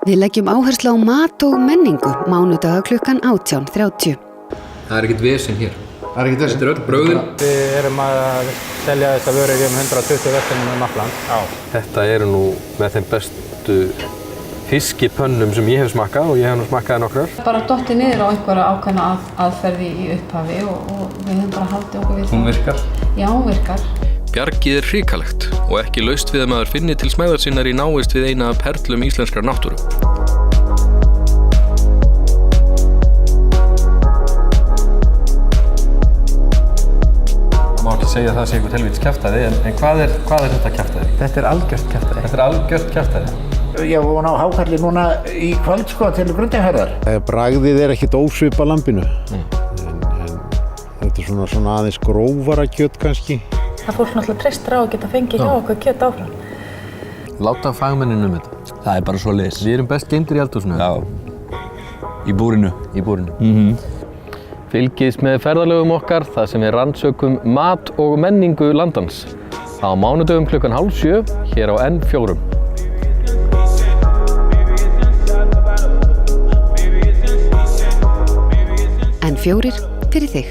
Við leggjum áherslu á mat og menningu mánudaga klukkan 18:30. Það ekkert vesen hér. Það ekkert vesen? Þetta öll brauðin. Við erum að selja þessa vörur í 120 verslunum allt land. Þetta eru nú með þeim bestu fiskipönnum sem ég hef smakkað og ég hef nú smakkaði nokkrar. Bara dottið niður á einhverja ákveðna aðferði í upphafi og við höfum bara haldið okkur við það. Hún virkar? Já, hún virkar. Bjargið hrikalegt og ekki laust við að maður finni til smæðar sinnar í návist við eina af perlum íslenskrar náttúru. Það má ekki segja að það sé eitthvað helvítis kjaftæði, en hvað er þetta kjaftæði? Þetta er algjört kjaftæði. Þetta er algjört kjaftæði. Ég var von á hákarli núna í kvöld sko til Grundarfjarðar. Bragðið er ekkert ósvipað lambinu. En þetta er svona aðeins grófara kjöt kannski. Það fólk náttúrulega treystir á að geta fengið hjá okkur kjöt áfram. Láta fagmennin þetta. Það er bara svoleiðis. Við erum best geymdir í eldhúsinu. Já. Í búrinu. Í búrinu. Fylgist með ferðalögum okkar þar sem við rannsökum mat og menningu landans. Á mánudögum klukkan 6:30 hér á N4. N4 fyrir þig.